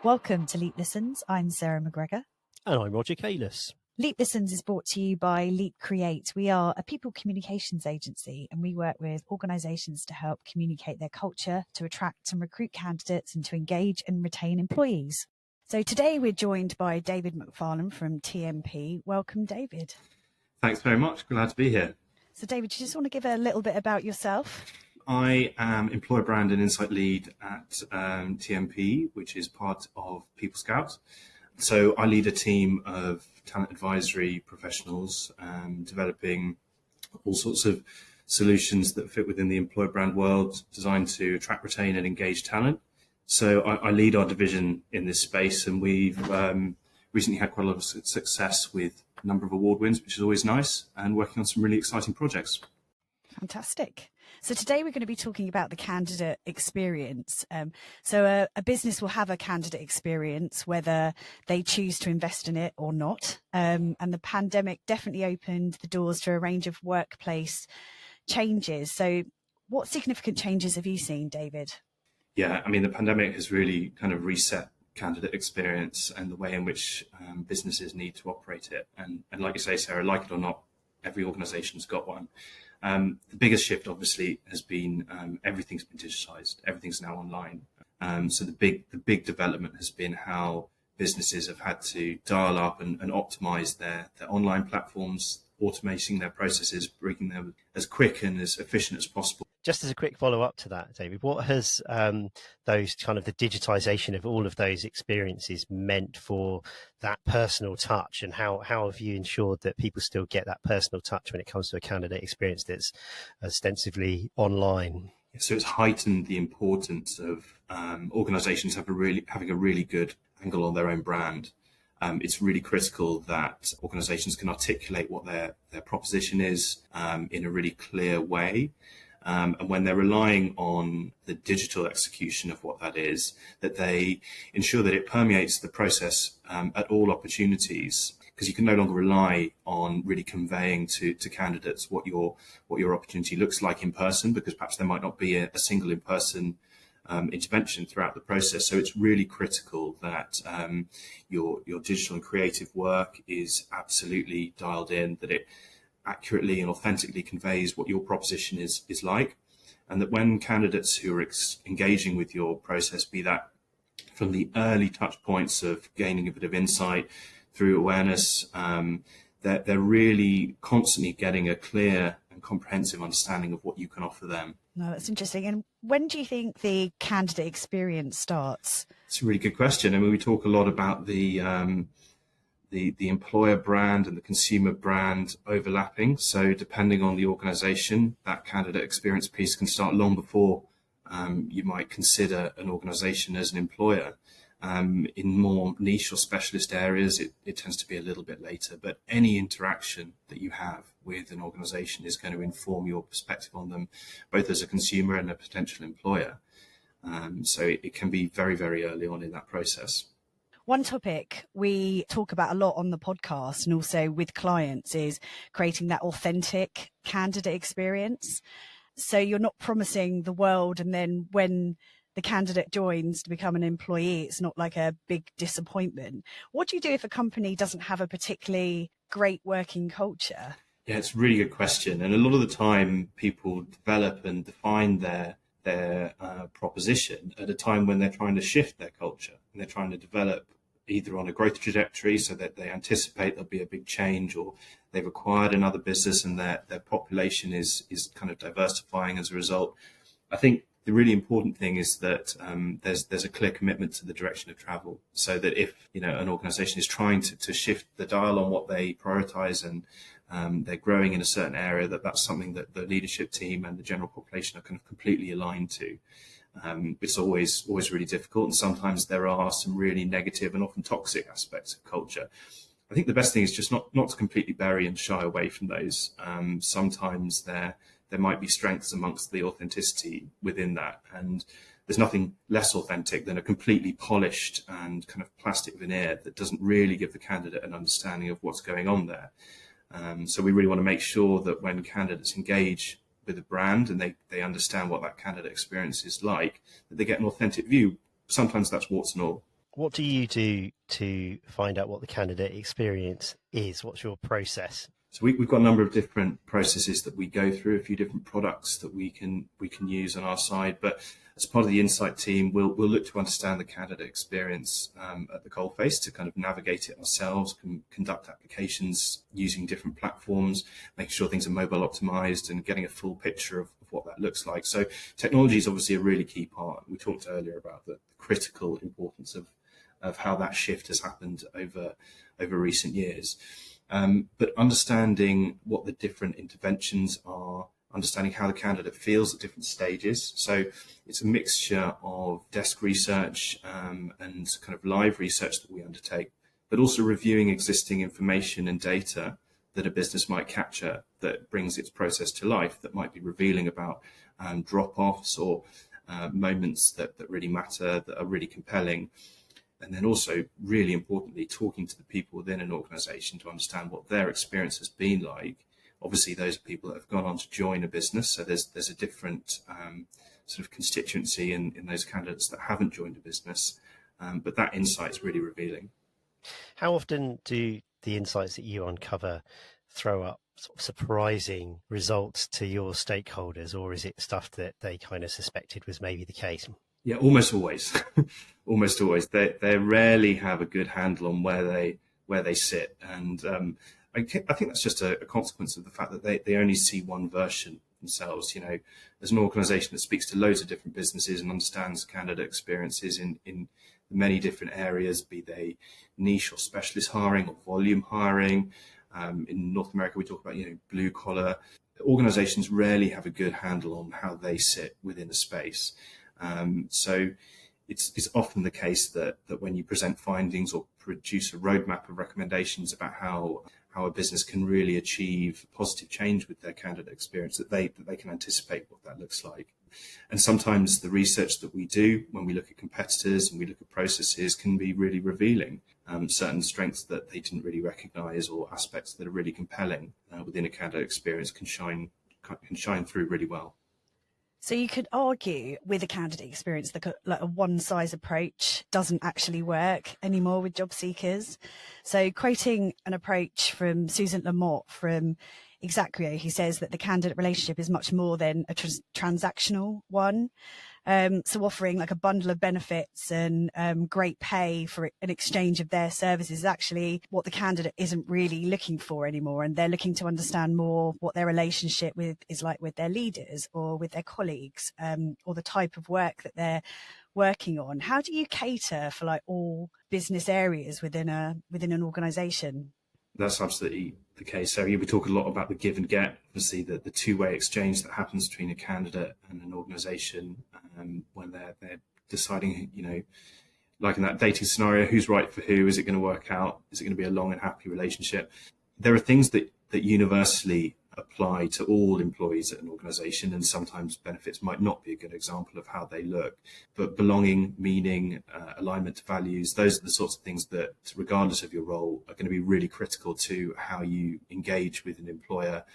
Welcome to Leap Listens. I'm Sarah McGregor. And I'm Roger Kalis. Leap Listens is brought to you by Leap Create. We are a people communications agency and we work with organisations to help communicate their culture, to attract and recruit candidates and to engage and retain employees. So today we're joined by David MacFarlane from TMP. Welcome, David. Thanks very much. Glad to be here. So David, do you just want to give a little bit about yourself? I am Employer Brand and Insight Lead at TMP, which is part of People Scout. So I lead a team of talent advisory professionals, developing all sorts of solutions that fit within the employer brand world, designed to attract, retain and engage talent. So I lead our division in this space, and we've recently had quite a lot of success with a number of award wins, which is always nice, and working on some really exciting projects. Fantastic. So today we're going to be talking about the candidate experience. So a business will have a candidate experience, whether they choose to invest in it or not. And the pandemic definitely opened the doors to a range of workplace changes. So what significant changes have you seen, David? Yeah, I mean, the pandemic has really kind of reset candidate experience and the way in which businesses need to operate it. And like you say, Sarah, like it or not, every organization's got one. The biggest shift, obviously, has been everything's been digitized. Everything's now online. So the big development has been how businesses have had to dial up and optimize their online platforms, automating their processes, making them as quick and as efficient as possible. Just as a quick follow-up to that, David, what has those kind of the digitization of all of those experiences meant for that personal touch, and how have you ensured that people still get that personal touch when it comes to a candidate experience that's ostensibly online? So it's heightened the importance of organizations having a really good angle on their own brand. It's really critical that organizations can articulate what their proposition is in a really clear way. And when they're relying on the digital execution of what that is, that they ensure that it permeates the process at all opportunities, because you can no longer rely on really conveying to candidates what your opportunity looks like in person, because perhaps there might not be a single in-person intervention throughout the process. So it's really critical that your digital and creative work is absolutely dialed in, that it accurately and authentically conveys what your proposition is like, and that when candidates who are engaging with your process, be that from the early touch points of gaining a bit of insight through awareness, that they're really constantly getting a clear and comprehensive understanding of what you can offer them. No, that's interesting. And when do you think the candidate experience starts? It's a really good question. I mean, we talk a lot about the employer brand and the consumer brand overlapping. So depending on the organization, that candidate experience piece can start long before you might consider an organization as an employer. In more niche or specialist areas, it tends to be a little bit later. But any interaction that you have with an organization is going to inform your perspective on them, both as a consumer and a potential employer. So it can be very, very early on in that process. One topic we talk about a lot on the podcast and also with clients is creating that authentic candidate experience. So you're not promising the world, and then when the candidate joins to become an employee, it's not like a big disappointment. What do you do if a company doesn't have a particularly great working culture? Yeah, it's a really good question. And a lot of the time people develop and define their proposition at a time when they're trying to shift their culture, and they're trying to develop either on a growth trajectory so that they anticipate there'll be a big change, or they've acquired another business and their population is kind of diversifying as a result. I think the really important thing is that there's a clear commitment to the direction of travel, so that if an organization is trying to shift the dial on what they prioritize and they're growing in a certain area, that's something that the leadership team and the general population are kind of completely aligned to. It's always really difficult, and sometimes there are some really negative and often toxic aspects of culture. I think the best thing is just not to completely bury and shy away from those. Sometimes there might be strengths amongst the authenticity within that, and there's nothing less authentic than a completely polished and kind of plastic veneer that doesn't really give the candidate an understanding of what's going on there. So we really want to make sure that when candidates engage with a brand and they understand what that candidate experience is like, that they get an authentic view. Sometimes that's warts and all. What do you do to find out what the candidate experience is? What's your process? So we've got a number of different processes that we go through, a few different products that we can use on our side. But as part of the insight team, we'll look to understand the candidate experience at the coalface to kind of navigate it ourselves, conduct applications using different platforms, making sure things are mobile optimized and getting a full picture of what that looks like. So technology is obviously a really key part. We talked earlier about the critical importance of how that shift has happened over recent years. But understanding what the different interventions are, understanding how the candidate feels at different stages. So it's a mixture of desk research and kind of live research that we undertake, but also reviewing existing information and data that a business might capture that brings its process to life, that might be revealing about drop-offs or moments that really matter, that are really compelling. And then also, really importantly, talking to the people within an organization to understand what their experience has been like. Obviously, those are people that have gone on to join a business. So there's a different sort of constituency in those candidates that haven't joined a business. But that insight is really revealing. How often do the insights that you uncover throw up sort of surprising results to your stakeholders, or is it stuff that they kind of suspected was maybe the case? Yeah, almost always. Almost always. They rarely have a good handle on where they sit, and I think that's just a consequence of the fact that they only see one version themselves. You know, there's an organisation that speaks to loads of different businesses and understands candidate experiences in many different areas, be they niche or specialist hiring or volume hiring. In North America, we talk about blue collar. Organisations rarely have a good handle on how they sit within a space. So it's often the case that when you present findings or produce a roadmap of recommendations about how a business can really achieve positive change with their candidate experience, that they can anticipate what that looks like. And sometimes the research that we do when we look at competitors and we look at processes can be really revealing. Certain strengths that they didn't really recognize or aspects that are really compelling within a candidate experience can shine through really well. So you could argue with a candidate experience that like a one-size approach doesn't actually work anymore with job seekers. So quoting an approach from Susan Lamott from Exactrio, he says that the candidate relationship is much more than a transactional one. So offering like a bundle of benefits and great pay for an exchange of their services is actually what the candidate isn't really looking for anymore. And they're looking to understand more what their relationship is like with their leaders or with their colleagues, or the type of work that they're working on. How do you cater for like all business areas within an organization? That's absolutely the case. So we talk a lot about the give and get, obviously the two-way exchange that happens between a candidate and an organization when they're deciding, like in that dating scenario, who's right for who, is it going to work out? Is it going to be a long and happy relationship? There are things that universally apply to all employees at an organization, and sometimes benefits might not be a good example of how they look. But belonging, meaning, alignment to values, those are the sorts of things that, regardless of your role, are going to be really critical to how you engage with an employer,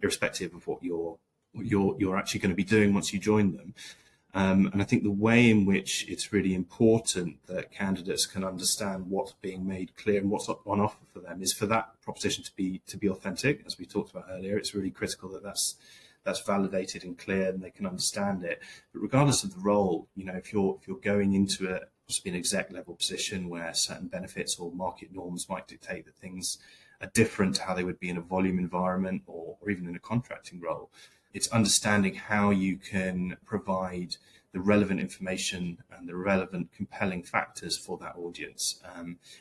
irrespective of what you're actually going to be doing once you join them. And I think the way in which it's really important that candidates can understand what's being made clear and what's on offer for them is for that proposition to be authentic. As we talked about earlier, it's really critical that that's validated and clear and they can understand it. But regardless of the role, if you're going into possibly an exec level position where certain benefits or market norms might dictate that things are different to how they would be in a volume environment or even in a contracting role, it's understanding how you can provide the relevant information and the relevant compelling factors for that audience.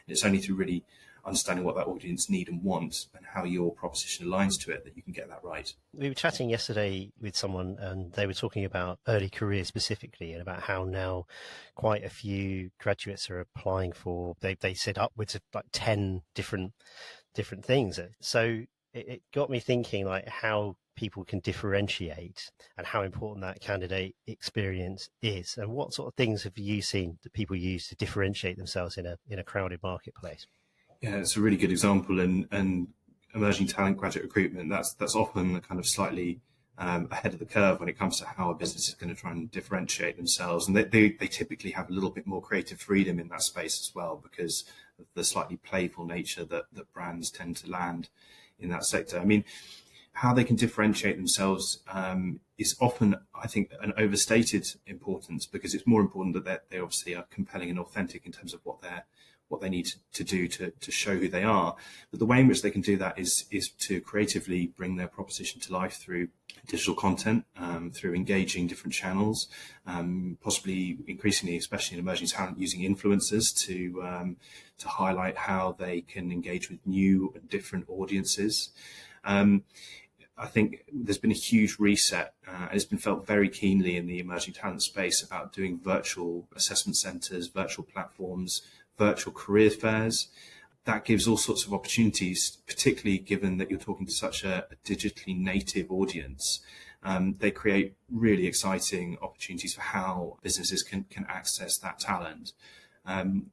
It's only through really understanding what that audience need and want and how your proposition aligns to it that you can get that right. We were chatting yesterday with someone and they were talking about early careers specifically and about how now quite a few graduates are applying for, they said upwards of like 10 different things. So it got me thinking like how people can differentiate and how important that candidate experience is, and what sort of things have you seen that people use to differentiate themselves in a crowded marketplace? Yeah, it's a really good example, and emerging talent graduate recruitment, that's often kind of slightly ahead of the curve when it comes to how a business is going to try and differentiate themselves. And they typically have a little bit more creative freedom in that space as well, because of the slightly playful nature that brands tend to land in that sector. I mean, how they can differentiate themselves is often, I think, an overstated importance, because it's more important that they obviously are compelling and authentic in terms of what they need to do to show who they are. But the way in which they can do that is to creatively bring their proposition to life through digital content, through engaging different channels, possibly increasingly, especially in emerging talent, using influencers to highlight how they can engage with new and different audiences. I think there's been a huge reset, and it's been felt very keenly in the emerging talent space about doing virtual assessment centres, virtual platforms, virtual career fairs. That gives all sorts of opportunities, particularly given that you're talking to such a digitally native audience. They create really exciting opportunities for how businesses can access that talent. And,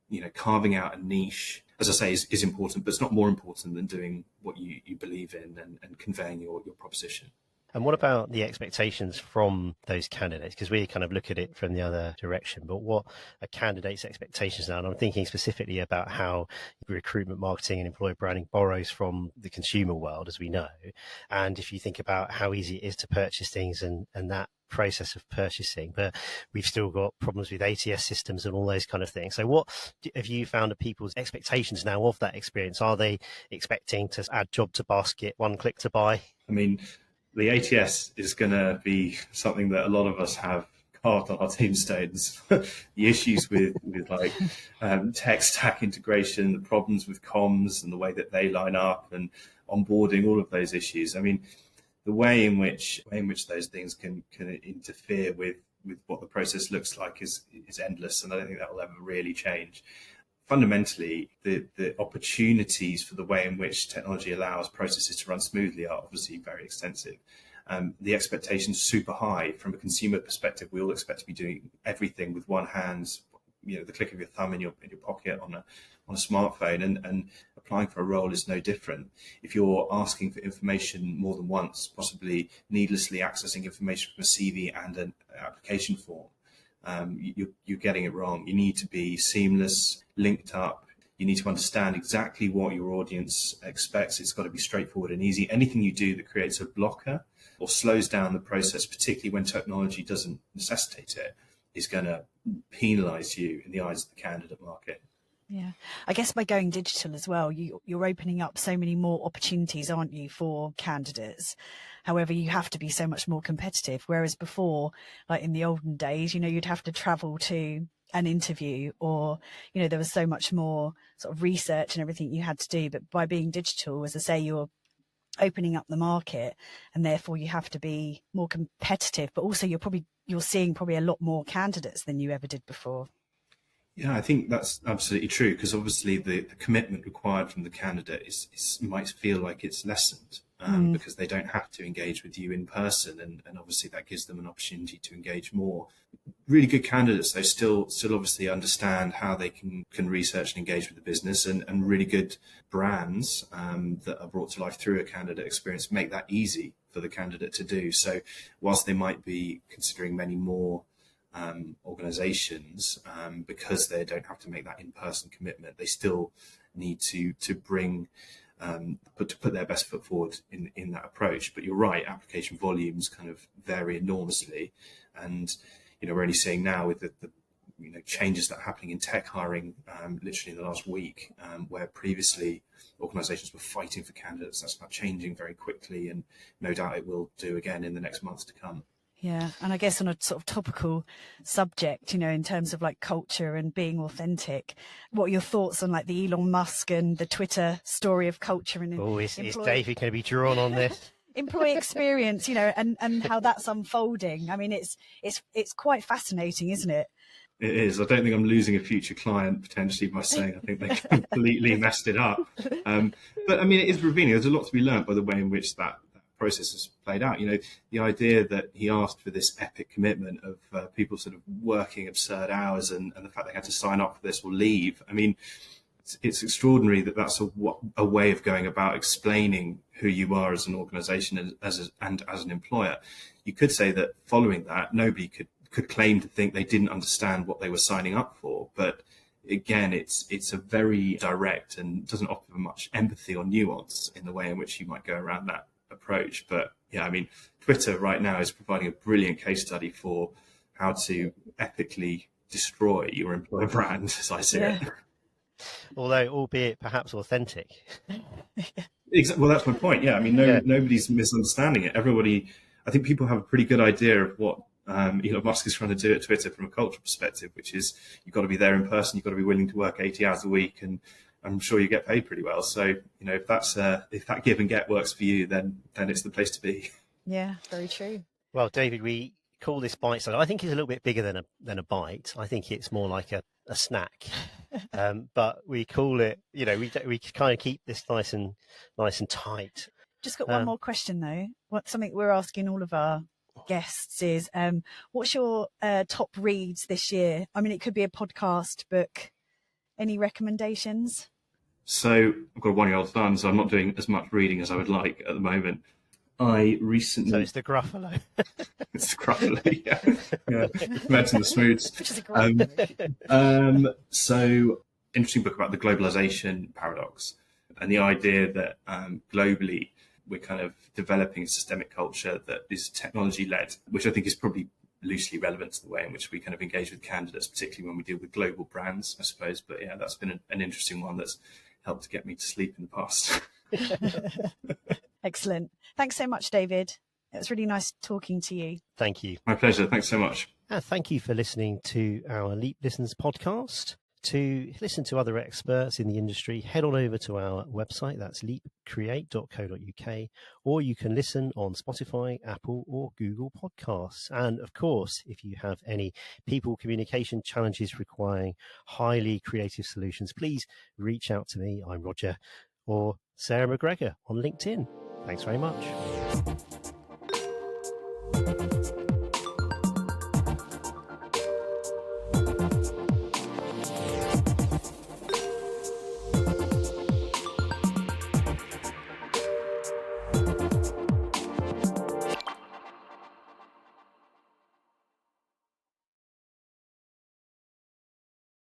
you know, carving out a niche, as I say, is important, but it's not more important than doing what you believe in and conveying your proposition. And what about the expectations from those candidates? Because we kind of look at it from the other direction, but what are candidates' expectations now? And I'm thinking specifically about how recruitment marketing and employer branding borrows from the consumer world, as we know. And if you think about how easy it is to purchase things and that process of purchasing, but we've still got problems with ATS systems and all those kind of things. So what have you found are people's expectations now of that experience? Are they expecting to add job to basket, one click to buy? I mean, the ATS is going to be something that a lot of us have carved on our tombstones. The issues with like tech stack integration, the problems with comms and the way that they line up, and onboarding, all of those issues. I mean, the way in which those things can interfere with what the process looks like is endless, and I don't think that will ever really change. Fundamentally, the opportunities for the way in which technology allows processes to run smoothly are obviously very extensive. The expectations are super high. From a consumer perspective, we all expect to be doing everything with one hand, you know, the click of your thumb in your pocket on a smartphone, and applying for a role is no different. If you're asking for information more than once, possibly needlessly accessing information from a CV and an application form, you're getting it wrong. You need to be seamless, linked up. You need to understand exactly what your audience expects. It's got to be straightforward and easy. Anything you do that creates a blocker or slows down the process, particularly when technology doesn't necessitate it, is going to penalise you in the eyes of the candidate market. Yeah, I guess by going digital as well, you're opening up so many more opportunities, aren't you, for candidates? However, you have to be so much more competitive. Whereas before, like in the olden days, you know, you'd have to travel to an interview, or, you know, there was so much more sort of research and everything you had to do. But by being digital, as I say, you're opening up the market, and therefore you have to be more competitive. But also you're seeing probably a lot more candidates than you ever did before. Yeah, I think that's absolutely true, because obviously the commitment required from the candidate might feel like it's lessened because they don't have to engage with you in person, and obviously that gives them an opportunity to engage more. Really good candidates, they still obviously understand how they can research and engage with the business, and really good brands that are brought to life through a candidate experience make that easy for the candidate to do. So whilst they might be considering many more organizations, because they don't have to make that in-person commitment, they still need to bring put their best foot forward in that approach. But you're right, application volumes kind of vary enormously, and you know, we're only seeing now with the you know, changes that are happening in tech hiring literally in the last week, where previously organizations were fighting for candidates. That's now changing very quickly, and no doubt it will do again in the next months to come. Yeah. And I guess on a sort of topical subject, you know, in terms of like culture and being authentic, what are your thoughts on like the Elon Musk and the Twitter story of culture? And is David going to be drawn on this? Employee experience, you know, and how that's unfolding. I mean, it's quite fascinating, isn't it? It is. I don't think I'm losing a future client potentially by saying I think they completely messed it up. But I mean, it is revealing. There's a lot to be learned by the way in which that process has played out. You know, the idea that he asked for this epic commitment of people sort of working absurd hours, and the fact they had to sign up for this or leave. I mean, it's extraordinary that that's a way of going about explaining who you are as an organization and as an employer. You could say that following that, nobody could claim to think they didn't understand what they were signing up for. But again, it's a very direct and doesn't offer much empathy or nuance in the way in which you might go around that approach. But yeah, I mean, Twitter right now is providing a brilliant case study for how to ethically destroy your employer brand, as I see it. Although, albeit perhaps authentic. Well, that's my point. Yeah, I mean, nobody's misunderstanding it. Everybody, I think people have a pretty good idea of what Elon Musk is trying to do at Twitter from a cultural perspective, which is you've got to be there in person, you've got to be willing to work 80 hours a week, and I'm sure you get paid pretty well. So, if that give and get works for you, then it's the place to be. Yeah, very true. Well, David, we call this bite size. I think it's a little bit bigger than a bite. I think it's more like a snack. But we call it, we kind of keep this nice and tight. Just got one more question though. Something we're asking all of our guests is, what's your top reads this year? I mean, it could be a podcast, book. Any recommendations? So I've got a 1-year-old son, so I'm not doing as much reading as I would like at the moment. I recently... So it's the Gruffalo. It's the Gruffalo, yeah. Commencing the Smooths. Which is a great So, interesting book about the globalization paradox and the idea that globally we're kind of developing a systemic culture that is technology-led, which I think is probably loosely relevant to the way in which we kind of engage with candidates, particularly when we deal with global brands, I suppose. But yeah, that's been an interesting one that's helped to get me to sleep in the past. Excellent. Thanks so much, David. It was really nice talking to you. Thank you. My pleasure. Thanks so much. And thank you for listening to our Leap Listens podcast. To listen to other experts in the industry, head on over to our website. That's leapcreate.co.uk, or you can listen on Spotify, Apple, or Google Podcasts. And of course, if you have any people communication challenges requiring highly creative solutions, please reach out to me. I'm Roger, or Sarah McGregor on LinkedIn. Thanks very much.